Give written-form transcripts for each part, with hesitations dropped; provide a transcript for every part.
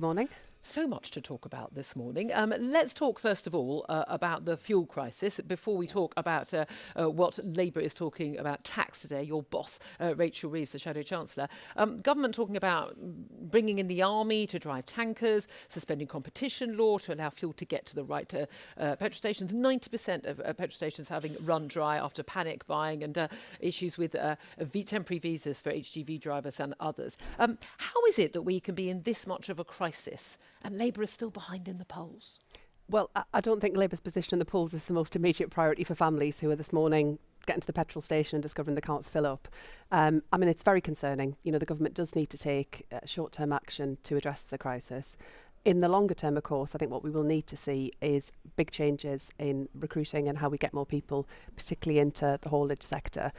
Morning. So much to talk about this morning. Let's talk first of all about the fuel crisis before we talk about what Labour is talking about tax today. Your boss, Rachel Reeves, the Shadow Chancellor. Government talking about bringing in the army to drive tankers, suspending competition law to allow fuel to get to the right petrol stations. 90% of petrol stations having run dry after panic buying and issues with temporary visas for HGV drivers and others. How is it that we can be in this much of a crisis and Labour is still behind in the polls? Well, I don't think Labour's position in the polls is the most immediate priority for families who are this morning getting to the petrol station and discovering they can't fill up. It's very concerning. You know, the government does need to take short-term action to address the crisis. In the longer term, of course, I think what we will need to see is big changes in recruiting and how we get more people, particularly into the haulage sector.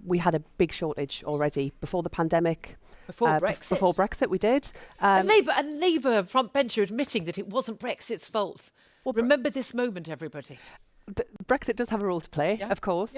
We had a big shortage already before the pandemic. Before Brexit. Before Brexit, we did. A Labour frontbencher admitting that it wasn't Brexit's fault. Well, remember this moment, everybody. Brexit does have a role to play, of course,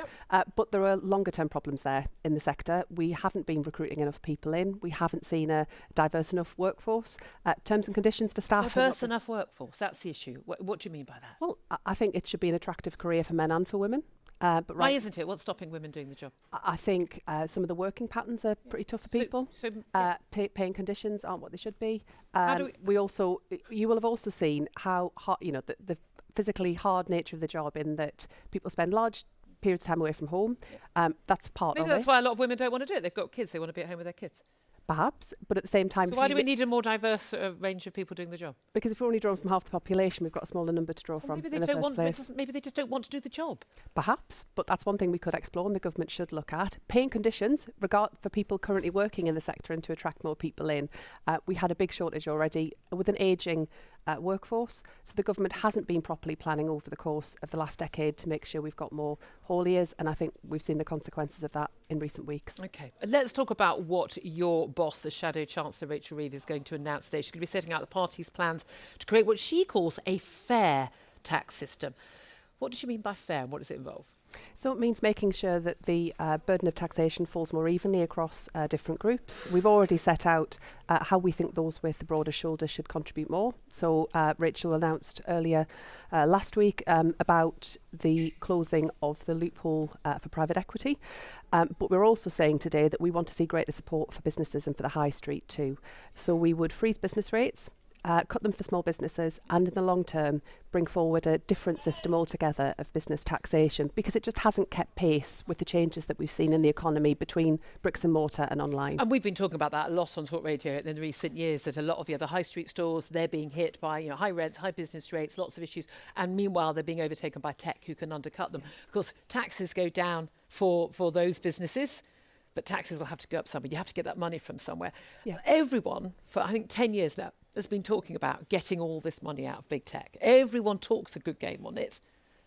but there are longer term problems there in the sector. We haven't been recruiting enough people in. We haven't seen a diverse enough workforce. Terms and conditions for staff. Diverse enough workforce, that's the issue. What do you mean by that? Well, I think it should be an attractive career for men and for women. But why isn't it? What's stopping women doing the job? I think some of the working patterns are pretty tough for people. Paying conditions aren't what they should be. You will have also seen how hard, the physically hard nature of the job, in that people spend large periods of time away from home. That's part of it. Maybe that's why a lot of women don't want to do it. They've got kids, they want to be at home with their kids. Perhaps, but at the same time... So why do we need a more diverse range of people doing the job? Because if we're only drawing from half the population, we've got a smaller number to draw from. Maybe they just don't want to do the job. Perhaps, but that's one thing we could explore and the government should look at. Paying conditions for people currently working in the sector and to attract more people in. We had a big shortage already with an ageing workforce, so the government hasn't been properly planning over the course of the last decade to make sure we've got more hauliers, and I think we've seen the consequences of that in recent weeks. Okay, let's talk about what your boss, the Shadow Chancellor Rachel Reeves, is going to announce today. She's going to be setting out the party's plans to create what she calls a fair tax system. What does she mean by fair and what does it involve? So it means making sure that the burden of taxation falls more evenly across different groups. We've already set out how we think those with the broader shoulder should contribute more. So Rachel announced earlier last week about the closing of the loophole for private equity. But we're also saying today that we want to see greater support for businesses and for the high street too. So we would freeze business rates, cut them for small businesses, and in the long term bring forward a different system altogether of business taxation, because it just hasn't kept pace with the changes that we've seen in the economy between bricks and mortar and online. And we've been talking about that a lot on talkRADIO in recent years, that a lot of the other high street stores, they're being hit by high rents, high business rates, lots of issues, and meanwhile they're being overtaken by tech who can undercut them. Of course, taxes go down for those businesses, but taxes will have to go up somewhere. You have to get that money from somewhere. Yeah. Everyone, for I think 10 years now, has been talking about getting all this money out of big tech. Everyone talks a good game on it.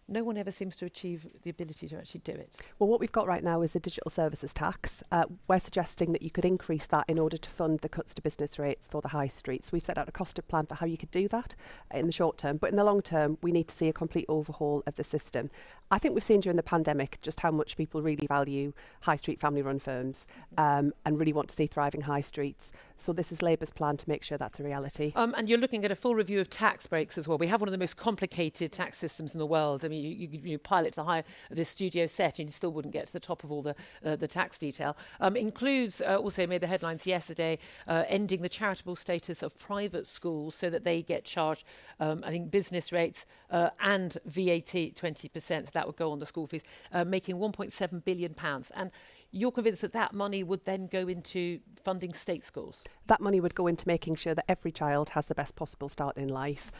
No one ever seems to achieve the ability to actually do it. Well, what we've got right now is the digital services tax. We're suggesting that you could increase that in order to fund the cuts to business rates for the high streets. We've set out a costed plan for how you could do that in the short term. But in the long term, we need to see a complete overhaul of the system. I think we've seen during the pandemic just how much people really value high street family-run firms and really want to see thriving high streets. So this is Labour's plan to make sure that's a reality. And you're looking at a full review of tax breaks as well. We have one of the most complicated tax systems in the world. I mean, you pilot the high of this studio set and you still wouldn't get to the top of all the tax detail. Includes, also made the headlines yesterday, ending the charitable status of private schools so that they get charged, I think, business rates and VAT 20%. So that would go on the school fees, making £1.7 billion. And you're convinced that that money would then go into funding state schools? That money would go into making sure that every child has the best possible start in life.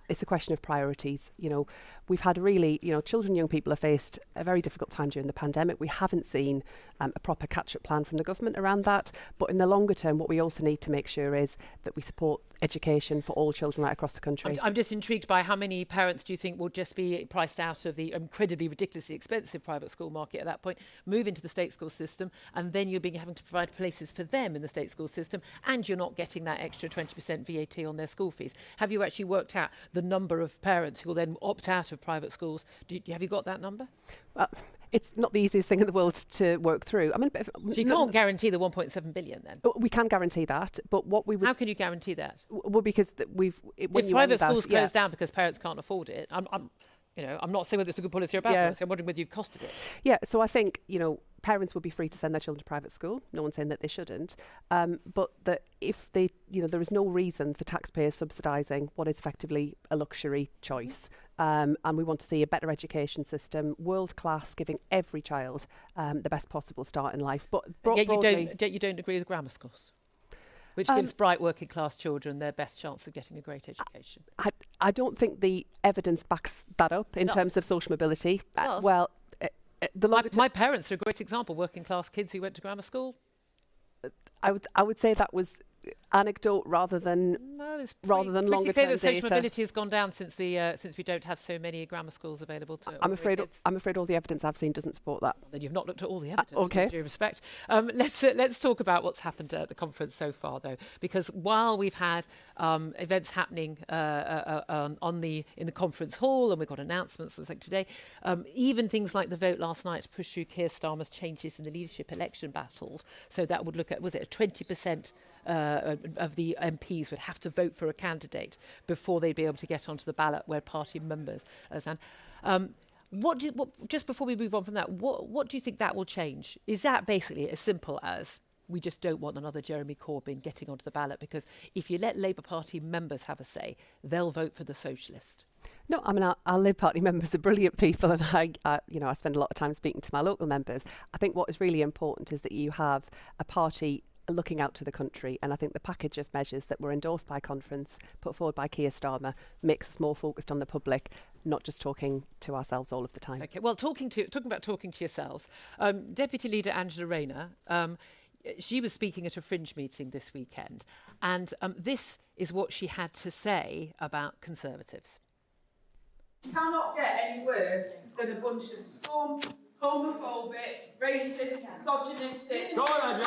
It's a question of priorities. We've had really, children and young people have faced a very difficult time during the pandemic. We haven't seen a proper catch-up plan from the government around that. But in the longer term, what we also need to make sure is that we support education for all children right across the country. I'm just intrigued by how many parents do you think will just be priced out of the incredibly ridiculously expensive private school market at that point, move into the state school system, and then you'll be having to provide places for them in the state school system, and you're not getting that extra 20% VAT on their school fees. Have you actually worked out the number of parents who will then opt out of private schools? Have you got that number? Well, it's not the easiest thing in the world to work through. I mean, So you can't guarantee the 1.7 billion then? We can guarantee that, but what we would... How can you guarantee that? Well, because if private schools close down because parents can't afford it, I'm not saying whether it's a good policy or a bad policy. I'm wondering whether you've costed it. Yeah, so I think, parents would be free to send their children to private school. No one's saying that they shouldn't. But that if they, there is no reason for taxpayers subsidising what is effectively a luxury choice. And we want to see a better education system, world class, giving every child the best possible start in life. But yet you don't agree with grammar schools, which gives bright working class children their best chance of getting a great education. I don't think the evidence backs that up in terms of social mobility. My parents are a great example. Working class kids who went to grammar school. I would say that was anecdote rather than longer term data. Social mobility has gone down since we don't have so many grammar schools available to. I'm afraid all the evidence I've seen doesn't support that. Well, then you've not looked at all the evidence. Okay. With due respect. Let's talk about what's happened at the conference so far, though, because while we've had events happening in the conference hall, and we've got announcements like today, even things like the vote last night to push through Keir Starmer's changes in the leadership election battles. So that would look at, was it a 20%? Of the MPs would have to vote for a candidate before they'd be able to get onto the ballot where party members stand. Just before we move on from that, what do you think that will change? Is that basically as simple as we just don't want another Jeremy Corbyn getting onto the ballot? Because if you let Labour Party members have a say, they'll vote for the Socialist. No, I mean, our Labour Party members are brilliant people, and I spend a lot of time speaking to my local members. I think what is really important is that you have a party looking out to the country, and I think the package of measures that were endorsed by conference, put forward by Keir Starmer, makes us more focused on the public, not just talking to ourselves all of the time. Okay, well, talking about talking to yourselves, Deputy Leader Angela Rayner, she was speaking at a Fringe meeting this weekend, and this is what she had to say about Conservatives. You cannot get any worse than a bunch of scum, homophobic, racist, misogynistic... Go on, Andrew.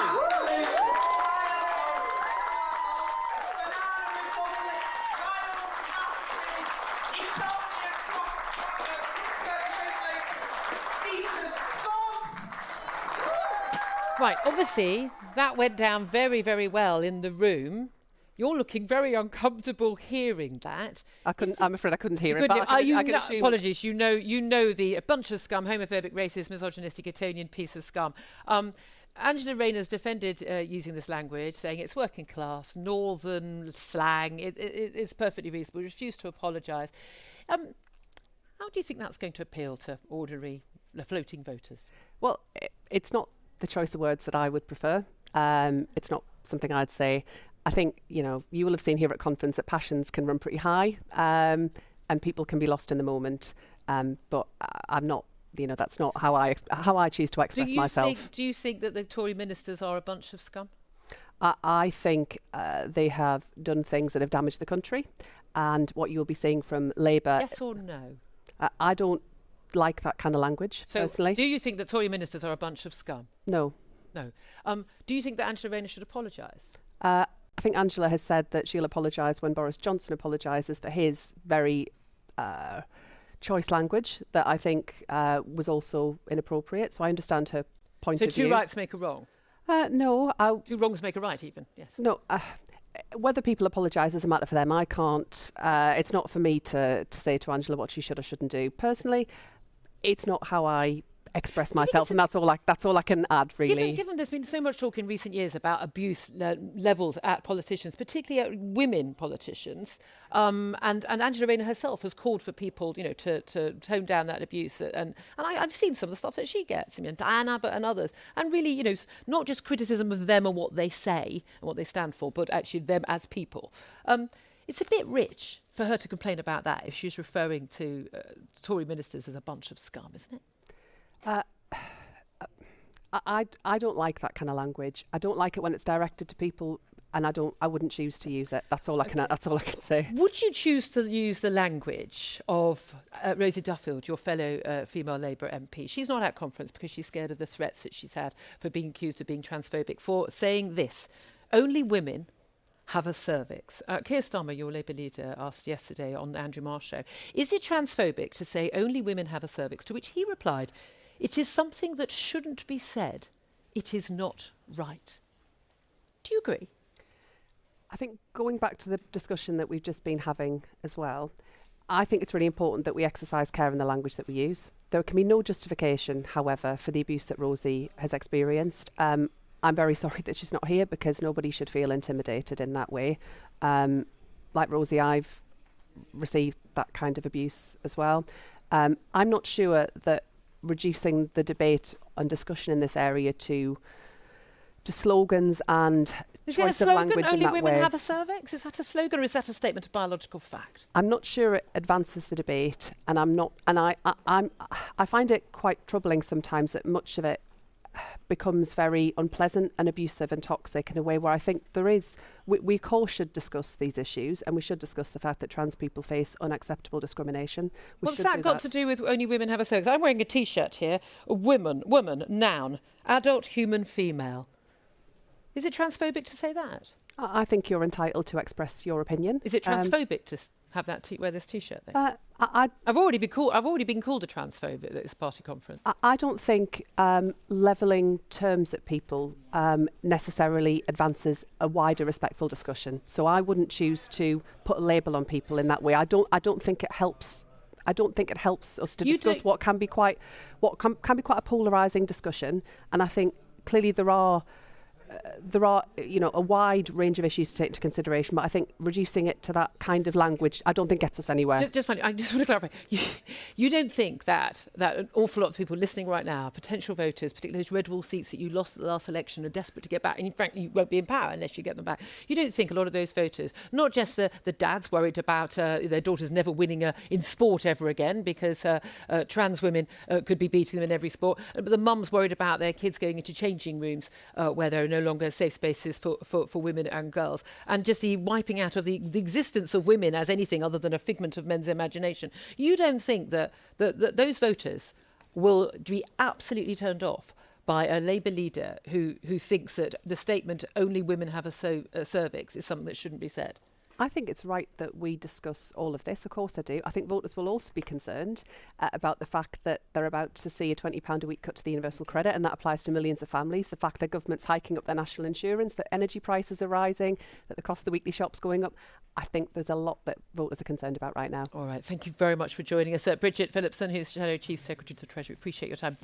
Right, obviously, that went down very, very well in the room. You're looking very uncomfortable hearing that. I'm afraid I couldn't hear it. But apologies. You know a bunch of scum, homophobic, racist, misogynistic, Etonian piece of scum. Angela Rayner's defended using this language, saying it's working class, northern slang. It's perfectly reasonable. Refused to apologise. How do you think that's going to appeal to ordinary floating voters? Well, it's not the choice of words that I would prefer. It's not something I'd say. I think, you will have seen here at conference that passions can run pretty high, and people can be lost in the moment. But I'm not, that's not how I choose to express myself. Do you think that the Tory ministers are a bunch of scum? I think they have done things that have damaged the country, and what you'll be seeing from Labour. Yes or no? I don't like that kind of language, personally. Do you think that Tory ministers are a bunch of scum? No. No. Do you think that Angela Rayner should apologise? I think Angela has said that she'll apologise when Boris Johnson apologises for his very choice language that I think was also inappropriate. So I understand her point of view. So two rights make a wrong? No. Two wrongs make a right, even, yes. No. Whether people apologise is a matter for them. I can't. It's not for me to say to Angela what she should or shouldn't do. Personally, it's not how I express myself, and that's all I can add, really. Given there's been so much talk in recent years about abuse levelled at politicians, particularly at women politicians, and Angela Rayner herself has called for people, to tone down that abuse, and I've seen some of the stuff that she gets, Diane Abbott and others, and really, not just criticism of them and what they say and what they stand for, but actually them as people. It's a bit rich for her to complain about that if she's referring to Tory ministers as a bunch of scum, isn't it? I don't like that kind of language. I don't like it when it's directed to people, and I wouldn't choose to use it. That's all I can say. Would you choose to use the language of Rosie Duffield, your fellow female Labour MP? She's not at conference because she's scared of the threats that she's had for being accused of being transphobic, for saying this: only women have a cervix. Keir Starmer, your Labour leader, asked yesterday on Andrew Marr's show, is it transphobic to say only women have a cervix? To which he replied, It is something that shouldn't be said. It is not right. Do you agree? I think going back to the discussion that we've just been having as well, I think it's really important that we exercise care in the language that we use. There can be no justification, however, for the abuse that Rosie has experienced. I'm very sorry that she's not here, because nobody should feel intimidated in that way. Like Rosie, I've received that kind of abuse as well. I'm not sure that reducing the debate and discussion in this area to slogans and Is it a choice of slogan, language in only that women way. have a cervix? Is that a slogan, or is that a statement of biological fact? I'm not sure it advances the debate, and I find it quite troubling sometimes that much of it becomes very unpleasant and abusive and toxic in a way where I think we all should discuss these issues, and we should discuss the fact that trans people face unacceptable discrimination. What's that got to do with only women have a cervix? I'm wearing a T-shirt here. Woman, noun, adult, human, female. Is it transphobic to say that? I think you're entitled to express your opinion. Is it transphobic to have that wear this T-shirt then? I've already been called a transphobe at this party conference. I don't think levelling terms at people necessarily advances a wider respectful discussion. So I wouldn't choose to put a label on people in that way. I don't think it helps. I don't think it helps us to discuss what can be quite a polarising discussion. And I think clearly there are a wide range of issues to take into consideration, but I think reducing it to that kind of language, I don't think gets us anywhere. I just want to clarify. You don't think that an awful lot of people listening right now, potential voters, particularly those red wall seats that you lost at the last election, are desperate to get back, and frankly you won't be in power unless you get them back. You don't think a lot of those voters, not just the dads worried about their daughters never winning in sport ever again because trans women could be beating them in every sport, but the mums worried about their kids going into changing rooms where there are no longer safe spaces for women and girls, and just the wiping out of the existence of women as anything other than a figment of men's imagination. You don't think that those voters will be absolutely turned off by a Labour leader who thinks that the statement "only women have a cervix" is something that shouldn't be said? I think it's right that we discuss all of this. Of course I do. I think voters will also be concerned about the fact that they're about to see a £20 a week cut to the universal credit, and that applies to millions of families. The fact that government's hiking up their national insurance, that energy prices are rising, that the cost of the weekly shop's going up. I think there's a lot that voters are concerned about right now. All right. Thank you very much for joining us. Bridget Phillipson, who's Shadow Chief Secretary to the Treasury. Appreciate your time.